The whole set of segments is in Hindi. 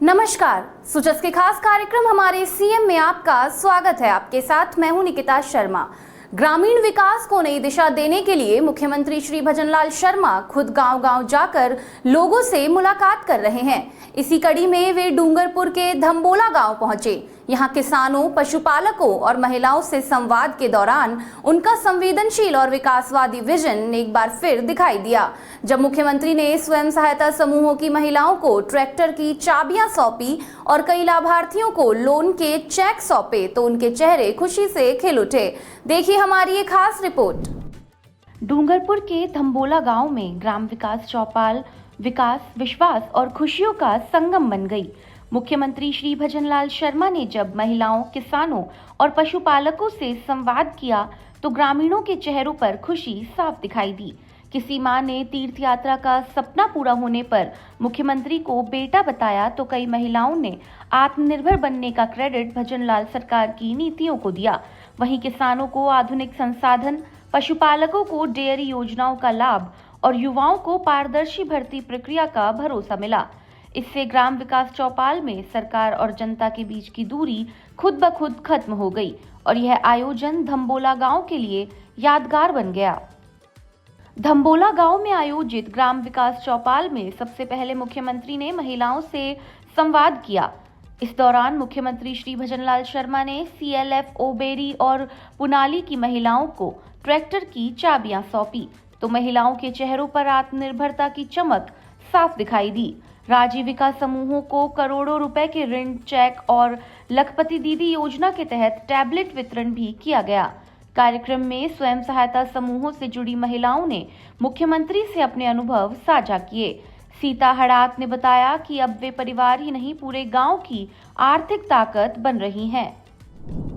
नमस्कार, सुचस के खास कार्यक्रम हमारे सीएम में आपका स्वागत है। आपके साथ मैं हूं निकिता शर्मा। ग्रामीण विकास को नई दिशा देने के लिए मुख्यमंत्री श्री भजनलाल शर्मा खुद गांव-गांव जाकर लोगों से मुलाकात कर रहे हैं। इसी कड़ी में वे डूंगरपुर के धम्बोला गांव पहुंचे। यहां किसानों, पशुपालकों और महिलाओं से संवाद के दौरान उनका संवेदनशील और विकासवादी विजन एक बार फिर दिखाई दिया। जब मुख्यमंत्री ने स्वयं सहायता समूहों की महिलाओं को ट्रैक्टर की चाबियां सौंपी और कई लाभार्थियों को लोन के चेक सौंपे तो उनके चेहरे खुशी से खिल उठे। देखिए हमारी ये खास रिपोर्ट। डूंगरपुर के धम्बोला गांव में ग्राम विकास चौपाल विकास, विश्वास और खुशियों का संगम बन गई। मुख्यमंत्री श्री भजनलाल शर्मा ने जब महिलाओं, किसानों और पशुपालकों से संवाद किया तो ग्रामीणों के चेहरों पर खुशी साफ दिखाई दी। किसी मां ने तीर्थ यात्रा का सपना पूरा होने पर मुख्यमंत्री को बेटा बताया तो कई महिलाओं ने आत्मनिर्भर बनने का क्रेडिट भजनलाल सरकार की नीतियों को दिया। वहीं किसानों को आधुनिक संसाधन, पशुपालकों को डेयरी योजनाओं का लाभ और युवाओं को पारदर्शी भर्ती प्रक्रिया का भरोसा मिला। इससे ग्राम विकास चौपाल में सरकार और जनता के बीच की दूरी खुद ब खुद खत्म हो गई और यह आयोजन धम्बोला गांव के लिए यादगार बन गया। धम्बोला गांव में आयोजित ग्राम विकास चौपाल में सबसे पहले मुख्यमंत्री ने महिलाओं से संवाद किया। इस दौरान मुख्यमंत्री श्री भजनलाल शर्मा ने CLF ओबेरी और पुनाली की महिलाओं को ट्रैक्टर की चाबियां सौंपी तो महिलाओं के चेहरों पर आत्मनिर्भरता की चमक साफ दिखाई दी। राजीविका समूहों को करोड़ों रुपए के ऋण चेक और लखपति दीदी योजना के तहत टैबलेट वितरण भी किया गया। कार्यक्रम में स्वयं सहायता समूहों से जुड़ी महिलाओं ने मुख्यमंत्री से अपने अनुभव साझा किए। सीता हड़ात ने बताया कि अब वे परिवार ही नहीं पूरे गांव की आर्थिक ताकत बन रही हैं।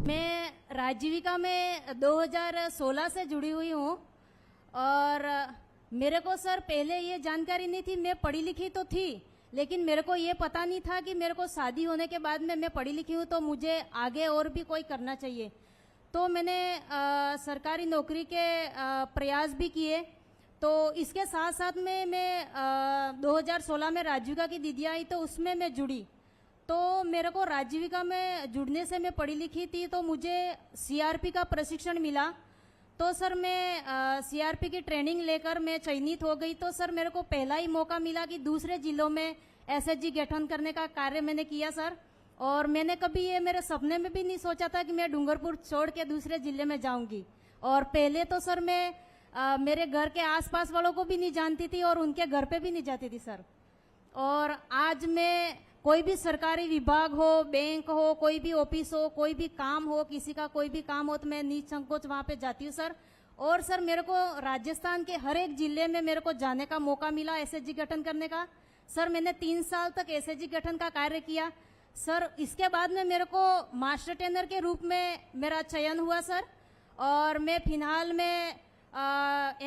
मैं राजीविका में 2016 से जुड़ी हुई हूँ और मेरे को सर पहले ये जानकारी नहीं थी। मैं पढ़ी लिखी तो थी लेकिन मेरे को ये पता नहीं था कि मेरे को शादी होने के बाद में मैं पढ़ी लिखी हूँ तो मुझे आगे और भी कोई करना चाहिए। तो मैंने सरकारी नौकरी के प्रयास भी किए। तो इसके साथ साथ में मैं 2016 में राजीविका की दीदी आई तो उसमें मैं जुड़ी। तो मेरे को राजीविका में जुड़ने से मैं पढ़ी लिखी थी तो मुझे CRP का प्रशिक्षण मिला। तो सर मैं CRP की ट्रेनिंग लेकर मैं चयनित हो गई। तो सर मेरे को पहला ही मौका मिला कि दूसरे जिलों में SHG गठन करने का कार्य मैंने किया सर। और मैंने कभी ये मेरे सपने में भी नहीं सोचा था कि मैं डूंगरपुर छोड़ के दूसरे जिले में जाऊंगी। और पहले तो सर मैं मेरे घर के आसपास वालों को भी नहीं जानती थी और उनके घर पे भी नहीं जाती थी सर। और आज मैं कोई भी सरकारी विभाग हो, बैंक हो, कोई भी ऑफिस हो, कोई भी काम हो, किसी का कोई भी काम हो तो मैं निसंकोच वहाँ पे जाती हूँ सर। और सर मेरे को राजस्थान के हर एक जिले में मेरे को जाने का मौका मिला SHG गठन करने का। सर मैंने 3 साल तक SHG गठन का कार्य किया सर। इसके बाद में मेरे को मास्टर ट्रेनर के रूप में मेरा चयन हुआ सर। और मैं फिलहाल में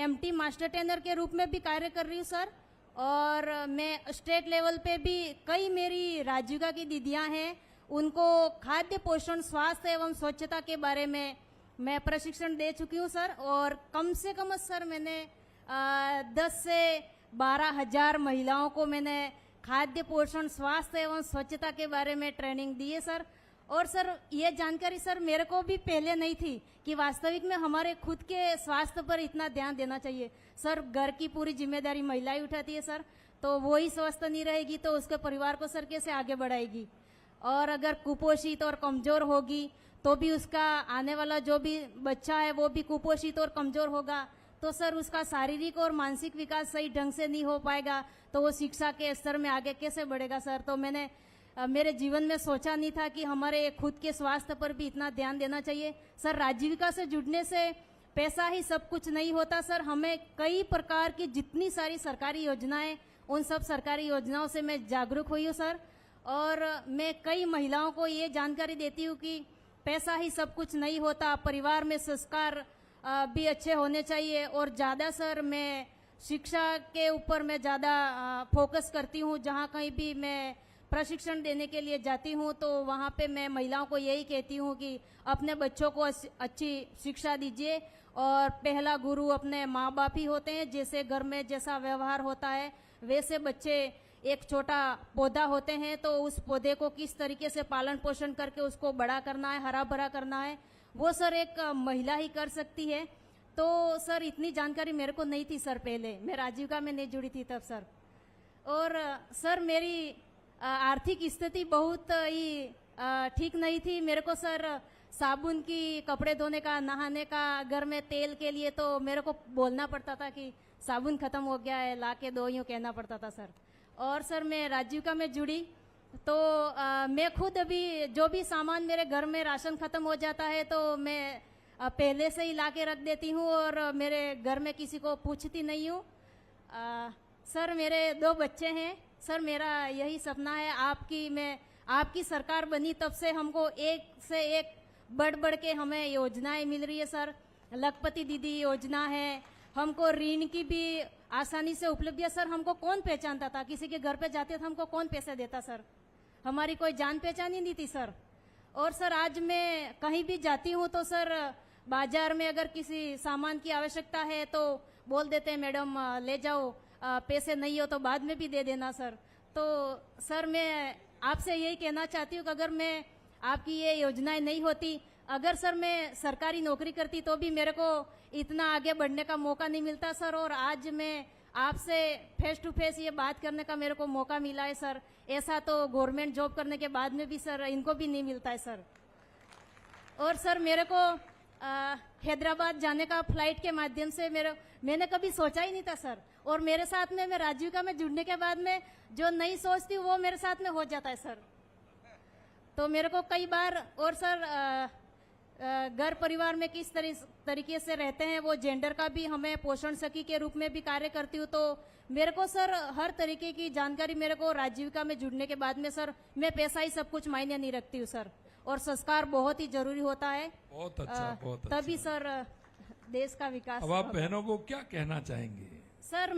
MT मास्टर ट्रेनर के रूप में भी कार्य कर रही हूँ सर। और मैं स्टेट लेवल पे भी कई मेरी राजीविका की दीदियां हैं उनको खाद्य पोषण, स्वास्थ्य एवं स्वच्छता के बारे में मैं प्रशिक्षण दे चुकी हूँ सर। और कम से कम सर मैंने 10 से 12 हजार महिलाओं को मैंने खाद्य पोषण, स्वास्थ्य एवं स्वच्छता के बारे में ट्रेनिंग दी है सर। और सर ये जानकारी सर मेरे को भी पहले नहीं थी कि वास्तविक में हमारे खुद के स्वास्थ्य पर इतना ध्यान देना चाहिए सर। घर की पूरी जिम्मेदारी महिलाएं उठाती है सर। तो वो ही स्वस्थ नहीं रहेगी तो उसके परिवार को सर कैसे आगे बढ़ाएगी। और अगर कुपोषित और कमजोर होगी तो भी उसका आने वाला जो भी बच्चा है वो भी कुपोषित और कमजोर होगा तो सर उसका शारीरिक और मानसिक विकास सही ढंग से नहीं हो पाएगा तो वो शिक्षा के स्तर में आगे कैसे बढ़ेगा सर। तो मैंने मेरे जीवन में सोचा नहीं था कि हमारे खुद के स्वास्थ्य पर भी इतना ध्यान देना चाहिए सर। राजीविका से जुड़ने से पैसा ही सब कुछ नहीं होता सर। हमें कई प्रकार की जितनी सारी सरकारी योजनाएं उन सब सरकारी योजनाओं से मैं जागरूक हुई हूँ सर। और मैं कई महिलाओं को ये जानकारी देती हूँ कि पैसा ही सब कुछ नहीं होता, परिवार में संस्कार भी अच्छे होने चाहिए। और ज़्यादा सर मैं शिक्षा के ऊपर मैं ज़्यादा फोकस करती हूँ। जहाँ कहीं भी मैं प्रशिक्षण देने के लिए जाती हूँ तो वहाँ पे मैं महिलाओं को यही कहती हूँ कि अपने बच्चों को अच्छी शिक्षा दीजिए। और पहला गुरु अपने माँ बाप ही होते हैं। जैसे घर में जैसा व्यवहार होता है वैसे बच्चे एक छोटा पौधा होते हैं तो उस पौधे को किस तरीके से पालन पोषण करके उसको बड़ा करना है, हरा भरा करना है, वो सर एक महिला ही कर सकती है। तो सर इतनी जानकारी मेरे को नहीं थी सर, पहले मैं राजीविका में नहीं जुड़ी थी तब सर। और सर मेरी आर्थिक स्थिति बहुत ही ठीक नहीं थी। मेरे को सर साबुन की, कपड़े धोने का, नहाने का, घर में तेल के लिए तो मेरे को बोलना पड़ता था कि साबुन खत्म हो गया है, ला के दो, यूँ कहना पड़ता था सर। और सर मैं राजीविका में जुड़ी तो मैं खुद अभी जो भी सामान मेरे घर में राशन खत्म हो जाता है तो मैं पहले से ही ला के रख देती हूँ और मेरे घर में किसी को पूछती नहीं हूँ। सर मेरे 2 बच्चे हैं सर, मेरा यही सपना है मैं आपकी सरकार बनी तब से हमको एक से एक बढ़ के हमें योजनाएं मिल रही है सर। लखपति दीदी योजना है, हमको ऋण की भी आसानी से उपलब्ध है सर। हमको कौन पहचानता था, किसी के घर पे जाते थे हमको कौन पैसे देता सर, हमारी कोई जान पहचान ही नहीं थी सर। और सर आज मैं कहीं भी जाती हूँ तो सर बाजार में अगर किसी सामान की आवश्यकता है तो बोल देते हैं मैडम ले जाओ, पैसे नहीं हो तो बाद में भी दे देना सर। तो सर मैं आपसे यही कहना चाहती हूँ कि अगर मैं आपकी ये योजनाएं नहीं होती, अगर सर मैं सरकारी नौकरी करती तो भी मेरे को इतना आगे बढ़ने का मौका नहीं मिलता सर। और आज मैं आपसे फेस टू फेस ये बात करने का मेरे को मौका मिला है सर। ऐसा तो गवर्नमेंट जॉब करने के बाद में भी सर इनको भी नहीं मिलता है सर। और सर मेरे को हैदराबाद जाने का फ्लाइट के माध्यम से मैंने कभी सोचा ही नहीं था सर। और मेरे साथ में मैं राजीविका में जुड़ने के बाद में जो नहीं सोचती वो मेरे साथ में हो जाता है सर। तो मेरे को कई बार, और सर घर परिवार में किस तरीके से रहते हैं वो जेंडर का भी हमें पोषण सखी के रूप में भी कार्य करती हूँ। तो मेरे को सर हर तरीके की जानकारी मेरे को राजीविका में जुड़ने के बाद में सर, मैं पैसा ही सब कुछ मायने नहीं रखती हूँ सर। और संस्कार बहुत ही जरूरी होता है। बहुत अच्छा, बहुत अच्छा। तभी सर देश का विकास। अब आप बहनों को क्या कहना चाहेंगे? सर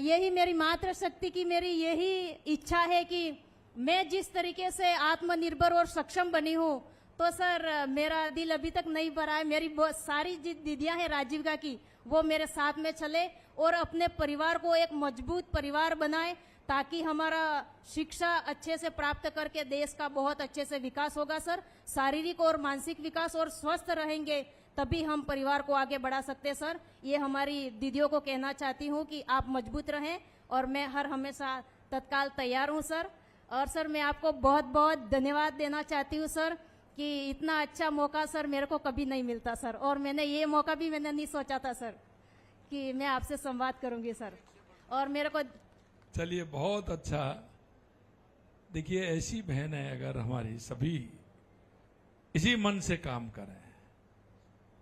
यही मेरी मातृ शक्ति की मेरी यही इच्छा है कि मैं जिस तरीके से आत्मनिर्भर और सक्षम बनी हूँ तो सर मेरा दिल अभी तक नहीं भरा है। मेरी सारी दीदियां हैं राजीविका की, वो मेरे साथ में चले और अपने परिवार को एक मजबूत परिवार बनाए ताकि हमारा शिक्षा अच्छे से प्राप्त करके देश का बहुत अच्छे से विकास होगा सर। शारीरिक और मानसिक विकास, और स्वस्थ रहेंगे तभी हम परिवार को आगे बढ़ा सकते हैं सर। ये हमारी दीदियों को कहना चाहती हूँ कि आप मजबूत रहें और मैं हर हमेशा तत्काल तैयार हूँ सर। और सर मैं आपको बहुत बहुत धन्यवाद देना चाहती हूँ सर कि इतना अच्छा मौका सर मेरे को कभी नहीं मिलता सर। और ये मौका भी मैंने नहीं सोचा था सर कि मैं आपसे संवाद करूंगी सर। और मेरे को चलिए बहुत अच्छा। देखिए ऐसी बहन है, अगर हमारी सभी इसी मन से काम करें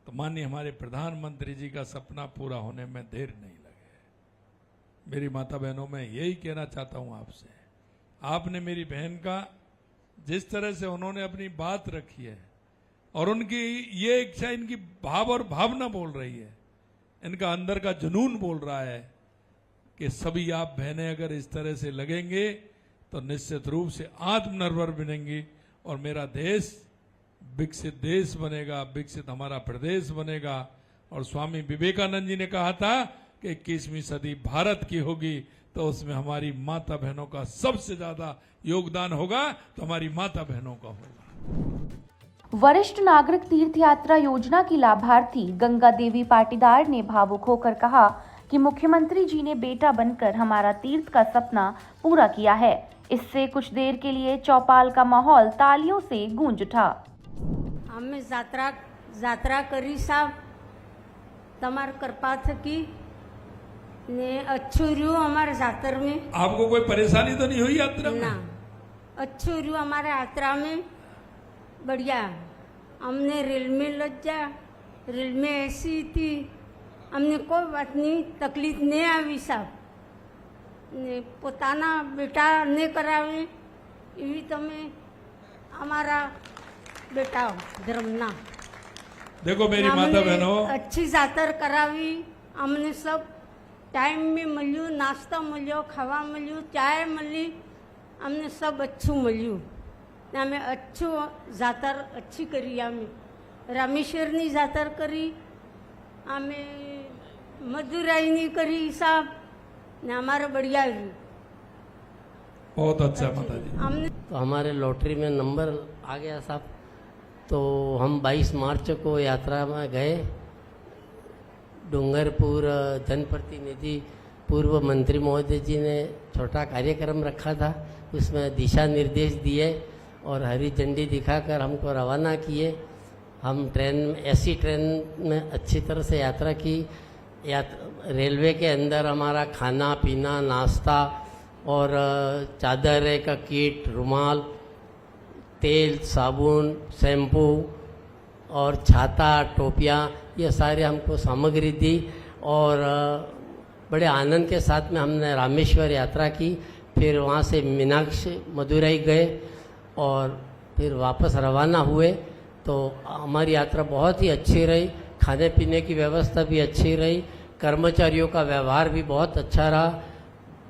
तो माननीय हमारे प्रधानमंत्री जी का सपना पूरा होने में देर नहीं लगे। मेरी माता बहनों में यही कहना चाहता हूं आपसे, आपने मेरी बहन का जिस तरह से उन्होंने अपनी बात रखी है और उनकी ये इच्छा, इनकी भाव और भावना बोल रही है, इनका अंदर का जुनून बोल रहा है कि सभी आप बहनें अगर इस तरह से लगेंगे तो निश्चित रूप से आत्मनिर्भर बनेंगी और मेरा देश विकसित देश बनेगा, विकसित हमारा प्रदेश बनेगा। और स्वामी विवेकानंद जी ने कहा था कि 21वीं सदी भारत की होगी तो उसमें हमारी माता बहनों का सबसे ज्यादा योगदान होगा, तो हमारी माता बहनों का होगा। वरिष्ठ नागरिक तीर्थ यात्रा योजना की लाभार्थी गंगा देवी पाटीदार ने भावुक होकर कहा कि मुख्यमंत्री जी ने बेटा बनकर हमारा तीर्थ का सपना पूरा किया है। इससे कुछ देर के लिए चौपाल का माहौल तालियों से गूंज उठा। અમે જાત્રા કરી સાબ તમાર कृपा थकी ने अच्छू રહ્યું हमारे जातर में। आपको कोई परेशानी तो नहीं हुई यात्रा में? ना, अच्छू રહ્યું हमारे यात्रा में, बढ़िया। हमने रेल में लग जा, रेल में ऐसी थी, हमने कोई बात नहीं, तकलीफ नहीं आई साहब ने पोताना बेटा ने करावे एवी तमे हमारा बेटा धर्मना। देखो मेरी माता बहनों, अच्छी जातर करावी, हमने सब टाइम में मल्यू, नाश्ता मल्यो, खावा मल्यू, चाय मली, हमने सब अच्छू मल्यू। हमें अच्छू जातर अच्छी करी। हमें रामेश्वरनी जातर करी, हमें मदुराईनी करी साहब ने, हमारा बढ़िया रही। बहुत अच्छा माता जी। हमने तो हमारे लॉटरी में नंबर आ गया साहब, तो हम 22 मार्च को यात्रा में गए। डूंगरपुर जनप्रतिनिधि पूर्व मंत्री महोदय जी ने छोटा कार्यक्रम रखा था, उसमें दिशा निर्देश दिए और हरी झंडी दिखाकर हमको रवाना किए। हम ट्रेन में, ऐसी ट्रेन में अच्छी तरह से यात्रा की। रेलवे के अंदर हमारा खाना पीना, नाश्ता और चादर का किट, रुमाल, तेल, साबुन, शैम्पू और छाता, टोपियाँ, ये सारे हमको सामग्री दी। और बड़े आनंद के साथ में हमने रामेश्वर यात्रा की। फिर वहाँ से मीनाक्षी मदुरई गए और फिर वापस रवाना हुए। तो हमारी यात्रा बहुत ही अच्छी रही। खाने पीने की व्यवस्था भी अच्छी रही, कर्मचारियों का व्यवहार भी बहुत अच्छा रहा।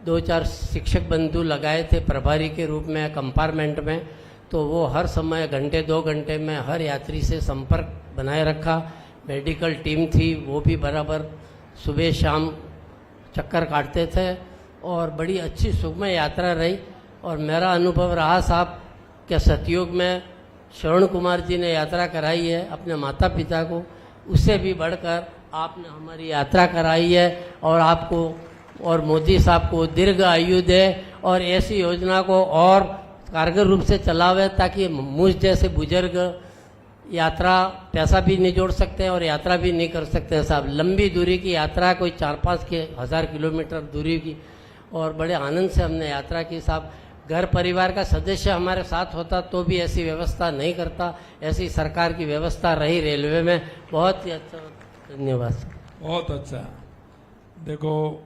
2-4 शिक्षक बंधु लगाए थे प्रभारी के रूप में कंपार्टमेंट में, तो वो हर समय घंटे 2 घंटे में हर यात्री से संपर्क बनाए रखा। मेडिकल टीम थी, वो भी बराबर सुबह शाम चक्कर काटते थे और बड़ी अच्छी सुगमय यात्रा रही। और मेरा अनुभव रहा साहब कि सतयुग में श्रवण कुमार जी ने यात्रा कराई है अपने माता पिता को, उससे भी बढ़कर आपने हमारी यात्रा कराई है। और आपको और मोदी साहब को दीर्घ आयु दे और ऐसी योजना को और कारगर रूप से चलावे, ताकि मुझ जैसे बुजुर्ग यात्रा पैसा भी नहीं जोड़ सकते और यात्रा भी नहीं कर सकते साहब। लंबी दूरी की यात्रा, कोई 4-5 हज़ार किलोमीटर दूरी की, और बड़े आनंद से हमने यात्रा की साहब। घर परिवार का सदस्य हमारे साथ होता तो भी ऐसी व्यवस्था नहीं करता। ऐसी सरकार की व्यवस्था रही रेलवे में, बहुत ही अच्छा। धन्यवाद। बहुत अच्छा। देखो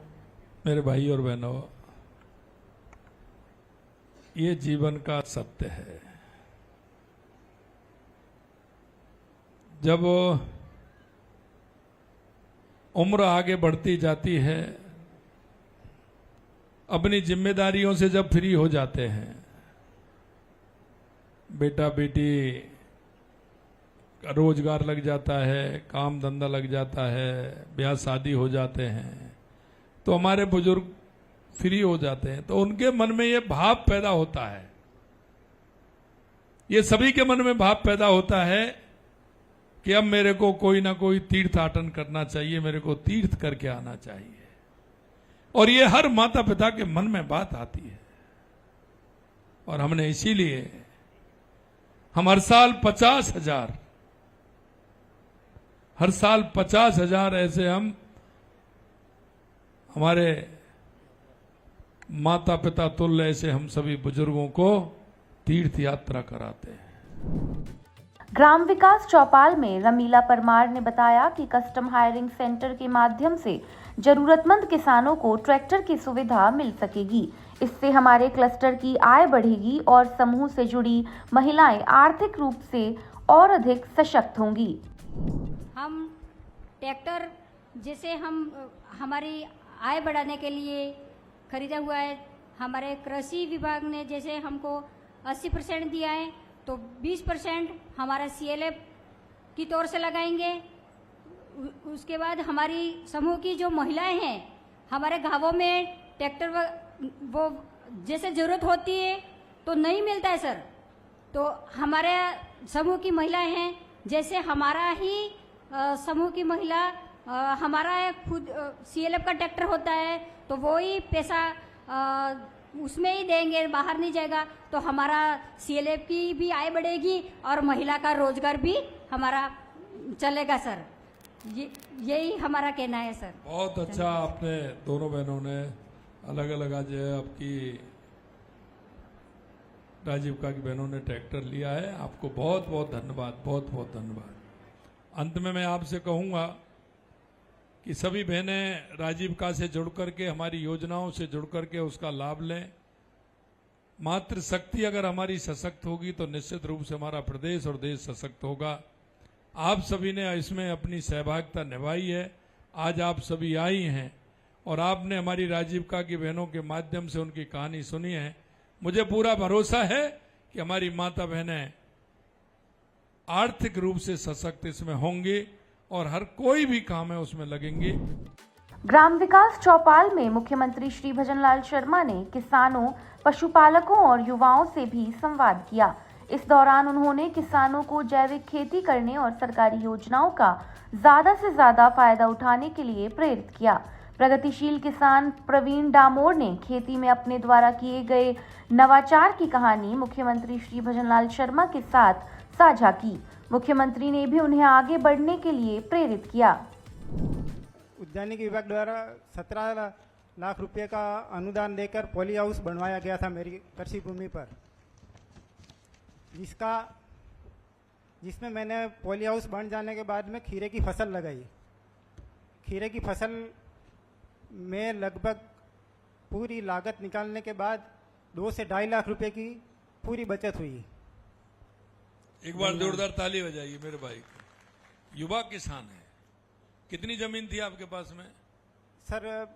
मेरे भाई और बहनों, ये जीवन का सत्य है। जब उम्र आगे बढ़ती जाती है, अपनी जिम्मेदारियों से जब फ्री हो जाते हैं, बेटा बेटी का रोजगार लग जाता है, काम धंधा लग जाता है, ब्याह शादी हो जाते हैं, तो हमारे बुजुर्ग फ्री हो जाते हैं, तो उनके मन में ये भाव पैदा होता है, ये सभी के मन में भाव पैदा होता है कि अब मेरे को कोई ना कोई तीर्थाटन करना चाहिए, मेरे को तीर्थ करके आना चाहिए। और ये हर माता पिता के मन में बात आती है। और हमने इसीलिए हम हर साल 50,000 ऐसे हम हमारे माता पिता तुल्य ऐसे हम सभी बुजुर्गों को तीर्थ यात्रा कराते हैं। ग्राम विकास चौपाल में रमीला परमार ने बताया कि कस्टम हायरिंग सेंटर के माध्यम से जरूरतमंद किसानों को ट्रैक्टर की सुविधा मिल सकेगी। इससे हमारे क्लस्टर की आय बढ़ेगी और समूह से जुड़ी महिलाएं आर्थिक रूप से और अधिक सशक्त होंगी। हम ट्रैक्टर जैसे हमारी आय बढ़ाने के लिए खरीदा हुआ है। हमारे कृषि विभाग ने जैसे हमको 80% दिया है, तो 20% हमारा CLF की तौर से लगाएंगे। उसके बाद हमारी समूह की जो महिलाएं हैं, हमारे गांवों में ट्रैक्टर वो जैसे ज़रूरत होती है तो नहीं मिलता है सर, तो हमारे समूह की महिलाएं हैं, जैसे हमारा ही समूह की महिला हमारा खुद CLF का ट्रैक्टर होता है, तो वो ही पैसा उसमें ही देंगे, बाहर नहीं जाएगा, तो हमारा CLF की भी आय बढ़ेगी और महिला का रोजगार भी हमारा चलेगा सर। यही हमारा कहना है सर। बहुत अच्छा। आपने दोनों बहनों ने अलग अलग आज आपकी राजीविका की बहनों ने ट्रैक्टर लिया है, आपको बहुत बहुत धन्यवाद, बहुत बहुत धन्यवाद। अंत में मैं आपसे कहूंगा कि सभी बहनें राजीविका से जुड़ करके, हमारी योजनाओं से जुड़ करके उसका लाभ लें। मातृशक्ति अगर हमारी सशक्त होगी तो निश्चित रूप से हमारा प्रदेश और देश सशक्त होगा। आप सभी ने इसमें अपनी सहभागिता निभाई है। आज आप सभी आई हैं और आपने हमारी राजीविका की बहनों के माध्यम से उनकी कहानी सुनी है। मुझे पूरा भरोसा है कि हमारी माता बहनें आर्थिक रूप से सशक्त इसमें होंगी और हर कोई भी काम है उसमें लगेंगे। ग्राम विकास चौपाल में मुख्यमंत्री श्री भजनलाल शर्मा ने किसानों, पशुपालकों और युवाओं से भी संवाद किया। इस दौरान उन्होंने किसानों को जैविक खेती करने और सरकारी योजनाओं का ज्यादा से ज्यादा फायदा उठाने के लिए प्रेरित किया। प्रगतिशील किसान प्रवीण डामोर ने खेती में अपने द्वारा किए गए नवाचार की कहानी मुख्यमंत्री श्री भजनलाल शर्मा के साथ साझा की। मुख्यमंत्री ने भी उन्हें आगे बढ़ने के लिए प्रेरित किया। उद्यानिकी विभाग द्वारा 17 लाख रुपए का अनुदान देकर पॉली हाउस बनवाया गया था मेरी कृषि भूमि पर, जिसमें मैंने पॉली हाउस बन जाने के बाद में खीरे की फसल लगाई। खीरे की फसल में लगभग पूरी लागत निकालने के बाद 2 से 2.5 लाख रुपए की पूरी बचत हुई। एक बार जोरदार ताली बजाइए मेरे भाई को। युवा किसान है। कितनी जमीन थी आपके पास में? सर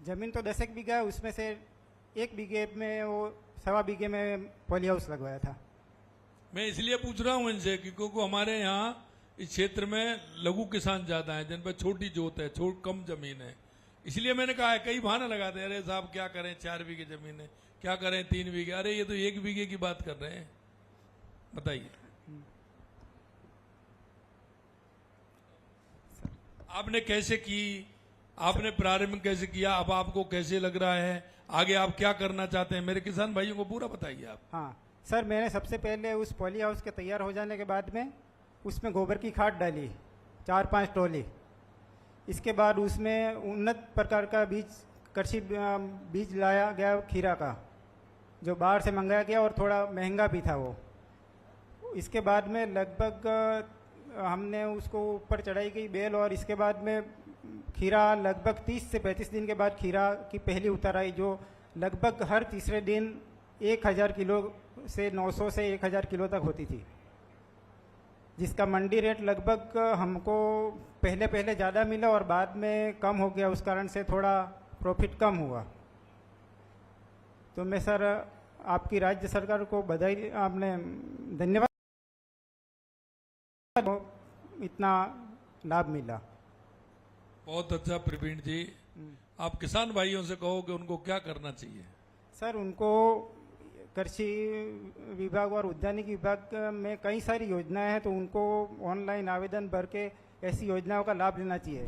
जमीन तो 10 बीघा है, उसमें से 1 बीघे में वो 1.25 बीघे में पॉली हाउस लगवाया था। मैं इसलिए पूछ रहा हूं इनसे क्योंकि हमारे यहाँ इस क्षेत्र में लघु किसान ज्यादा है, जिन पर छोटी जोत है, कम जमीन है। इसलिए मैंने कहा है, कई बहाना लगाते हैं, अरे साहब क्या करें 4 बीघे जमीन है, क्या करें 3 बीघे, अरे ये तो 1 बीघे की बात कर रहे हैं। बताइए आपने कैसे की, आपने प्रारंभ कैसे किया, अब आपको कैसे लग रहा है, आगे आप क्या करना चाहते हैं, मेरे किसान भाइयों को पूरा बताइए आप। हाँ सर, मैंने सबसे पहले उस पॉली हाउस के तैयार हो जाने के बाद में उसमें गोबर की खाद डाली 4-5 ट्रॉली। इसके बाद उसमें उन्नत प्रकार का कृषि बीज लाया गया खीरा का, जो बाहर से मंगाया गया और थोड़ा महंगा भी था वो। इसके बाद में लगभग हमने उसको ऊपर चढ़ाई गई बेल, और इसके बाद में खीरा लगभग 30 से 35 दिन के बाद खीरा की पहली उतार आई, जो लगभग हर तीसरे दिन 1000 किलो से 900 से 1000 किलो तक होती थी, जिसका मंडी रेट लगभग हमको पहले ज़्यादा मिला और बाद में कम हो गया, उस कारण से थोड़ा प्रॉफिट कम हुआ। तो मैं सर आपकी राज्य सरकार को बधाई, आपने धन्यवाद, इतना लाभ मिला। बहुत अच्छा प्रवीण जी, आप किसान भाइयों से कहो कि उनको क्या करना चाहिए। सर उनको कृषि विभाग और उद्यानिकी विभाग में कई सारी योजनाएं हैं, तो उनको ऑनलाइन आवेदन भर के ऐसी योजनाओं का लाभ लेना चाहिए।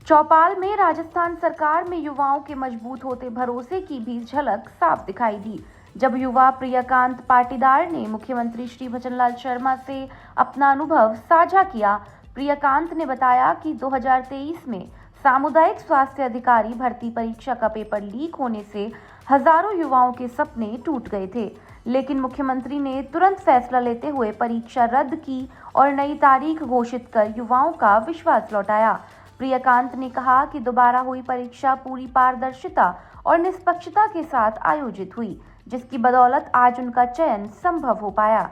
चौपाल में राजस्थान सरकार में युवाओं के मजबूत होते भरोसे की भी झलक साफ दिखाई दी, जब युवा प्रियकांत पाटीदार ने मुख्यमंत्री श्री भजनलाल शर्मा से अपना अनुभव साझा किया। प्रियकांत ने बताया कि 2023 में सामुदायिक स्वास्थ्य अधिकारी भर्ती परीक्षा का पेपर लीक होने से हजारों युवाओं के सपने टूट गए थे, लेकिन मुख्यमंत्री ने तुरंत फैसला लेते हुए परीक्षा रद्द की और नई तारीख घोषित कर युवाओं का विश्वास लौटाया। प्रियकांत ने कहा कि दोबारा हुई परीक्षा पूरी पारदर्शिता और निष्पक्षता के साथ आयोजित हुई, जिसकी बदौलत आज उनका चयन संभव हो पाया।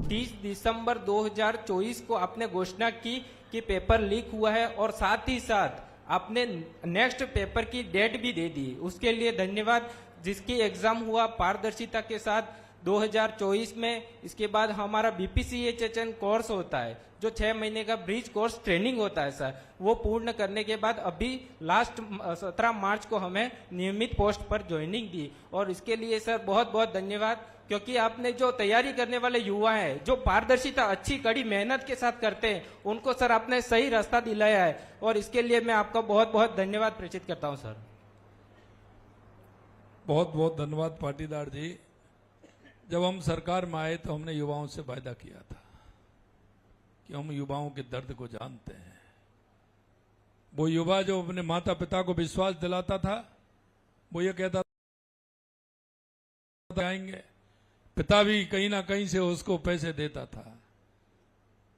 30 दिसंबर 2024 को आपने घोषणा की कि पेपर लीक हुआ है, और साथ ही साथ आपने नेक्स्ट पेपर की डेट भी दे दी, उसके लिए धन्यवाद। जिसकी एग्जाम हुआ पारदर्शिता के साथ 2024 में। इसके बाद हमारा BPCHHN कोर्स होता है, जो 6 महीने का ब्रिज कोर्स ट्रेनिंग होता है सर, वो पूर्ण करने के बाद अभी लास्ट 17 मार्च को हमें नियमित पोस्ट पर ज्वाइनिंग दी, और इसके लिए सर बहुत बहुत धन्यवाद, क्योंकि आपने जो तैयारी करने वाले युवा हैं, जो पारदर्शिता अच्छी कड़ी मेहनत के साथ करते हैं, उनको सर आपने सही रास्ता दिलाया है, और इसके लिए मैं आपका बहुत बहुत धन्यवाद प्रेषित करता हूं सर। बहुत बहुत धन्यवाद पाटीदार जी। जब हम सरकार में आए तो हमने युवाओं से वायदा किया था कि हम युवाओं के दर्द को जानते हैं। वो युवा जो अपने माता पिता को विश्वास दिलाता था, वो ये कहता था आएंगे, पिता भी कहीं ना कहीं से उसको पैसे देता था।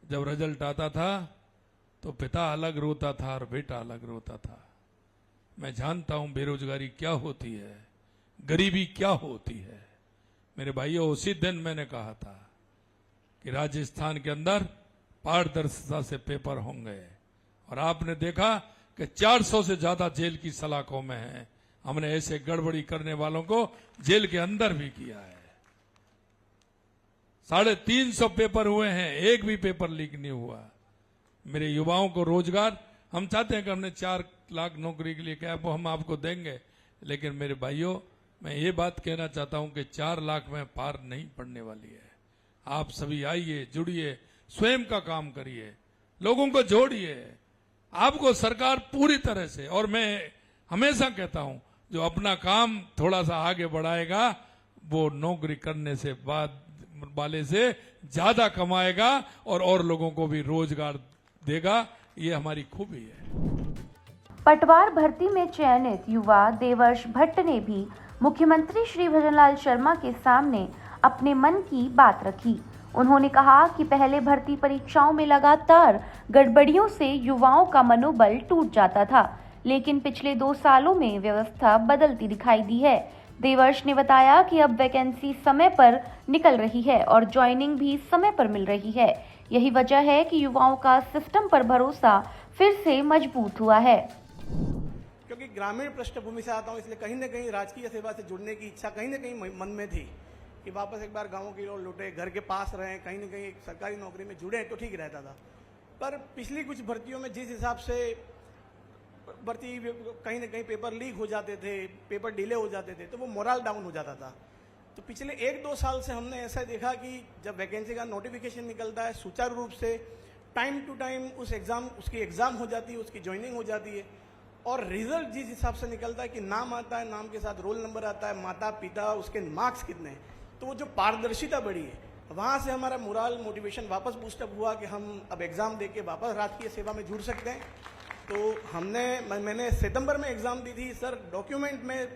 जब रिजल्ट आता था तो पिता अलग रोता था और बेटा अलग रोता था। मैं जानता हूं बेरोजगारी क्या होती है, गरीबी क्या होती है। मेरे भाइयों, उसी दिन मैंने कहा था कि राजस्थान के अंदर पारदर्शिता से पेपर होंगे, और आपने देखा कि 400 से ज्यादा जेल की सलाखों में हैं। हमने ऐसे गड़बड़ी करने वालों को जेल के अंदर भी किया है। 350 पेपर हुए हैं, एक भी पेपर लीक नहीं हुआ। मेरे युवाओं को रोजगार हम चाहते हैं कि हमने 4 लाख नौकरी के लिए क्या वो हम आपको देंगे, लेकिन मेरे भाइयों मैं ये बात कहना चाहता हूं कि 4 लाख में पार नहीं पड़ने वाली है। आप सभी आइए, जुड़िए, स्वयं का काम करिए, लोगों को जोड़िए। आपको सरकार पूरी तरह से, और मैं हमेशा कहता हूं जो अपना काम थोड़ा सा आगे बढ़ाएगा वो नौकरी करने से बाद वाले से ज्यादा कमाएगा और लोगों को भी रोजगार देगा। ये हमारी खूबी है। पटवार भर्ती में चयनित युवा देवर्ष भट्ट ने भी मुख्यमंत्री श्री भजनलाल शर्मा के सामने अपने मन की बात रखी। उन्होंने कहा कि पहले भर्ती परीक्षाओं में लगातार गड़बड़ियों से युवाओं का मनोबल टूट जाता था, लेकिन पिछले 2 सालों में व्यवस्था बदलती दिखाई दी है। देवर्ष ने बताया कि अब वैकेंसी समय पर निकल रही है और ज्वाइनिंग भी समय पर मिल रही है। यही वजह है कि युवाओं का सिस्टम पर भरोसा फिर से मजबूत हुआ है। क्योंकि ग्रामीण पृष्ठभूमि से आता हूँ, इसलिए कहीं न कहीं राजकीय सेवा से जुड़ने की इच्छा कहीं न कहीं मन में थी कि वापस एक बार गाँव की ओर लौटे, घर के पास रहें, कहीं न कहीं एक सरकारी नौकरी में जुड़े तो ठीक रहता था। पर पिछली कुछ भर्तियों में जिस हिसाब से भर्ती कहीं न कहीं पेपर लीक हो जाते थे, पेपर डिले हो जाते थे, तो वो मोरल डाउन हो जाता था। तो पिछले 1-2 साल से हमने ऐसा देखा कि जब वैकेंसी का नोटिफिकेशन निकलता है, सुचारू रूप से टाइम टू टाइम उसकी एग्ज़ाम हो जाती है, उसकी ज्वाइनिंग हो जाती है, और रिजल्ट जिस हिसाब से निकलता है कि नाम आता है, नाम के साथ रोल नंबर आता है, माता पिता, उसके मार्क्स कितने हैं, तो वो जो पारदर्शिता बढ़ी है, वहाँ से हमारा मोरल मोटिवेशन वापस बूस्टअप हुआ कि हम अब एग्ज़ाम दे के वापस राजकीय सेवा में जुड़ सकते हैं। तो मैंने सितंबर में एग्ज़ाम दी थी सर, डॉक्यूमेंट में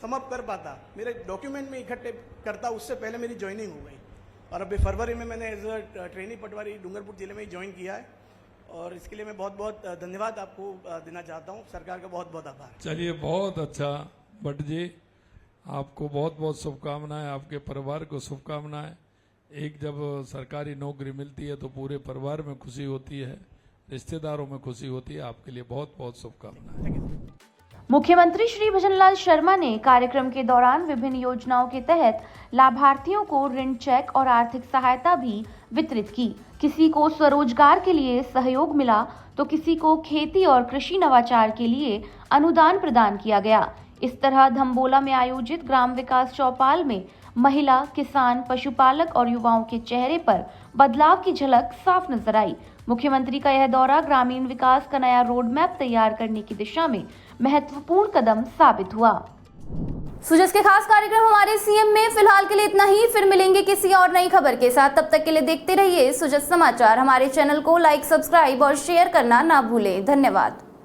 समअप कर पाता, मेरे डॉक्यूमेंट में इकट्ठे करता, उससे पहले मेरी ज्वाइनिंग हो गई, और अभी फरवरी में मैंने एज अ ट्रेनी पटवारी डूंगरपुर जिले में ही ज्वाइन किया है, और इसके लिए मैं बहुत बहुत धन्यवाद आपको देना चाहता हूँ। सरकार का बहुत बहुत आभार। चलिए, बहुत अच्छा भट्ट जी, आपको बहुत बहुत शुभकामनाएं, आपके परिवार को शुभकामनाएं। एक जब सरकारी नौकरी मिलती है तो पूरे परिवार में खुशी होती है, रिश्तेदारों में खुशी होती है। आपके लिए बहुत बहुत शुभकामनाएं। मुख्यमंत्री श्री भजनलाल शर्मा ने कार्यक्रम के दौरान विभिन्न योजनाओं के तहत लाभार्थियों को ऋण चेक और आर्थिक सहायता भी वितरित की। किसी को स्वरोजगार के लिए सहयोग मिला तो किसी को खेती और कृषि नवाचार के लिए अनुदान प्रदान किया गया। इस तरह धम्बोला में आयोजित ग्राम विकास चौपाल में महिला, किसान, पशुपालक और युवाओं के चेहरे पर बदलाव की झलक साफ नजर आई। मुख्यमंत्री का यह दौरा ग्रामीण विकास का नया रोड मैप तैयार करने की दिशा में महत्वपूर्ण कदम साबित हुआ। सुजस के खास कार्यक्रम हमारे सीएम में फिलहाल के लिए इतना ही। फिर मिलेंगे किसी और नई खबर के साथ। तब तक के लिए देखते रहिए सुजस समाचार। हमारे चैनल को लाइक, सब्सक्राइब और शेयर करना ना भूलें। धन्यवाद।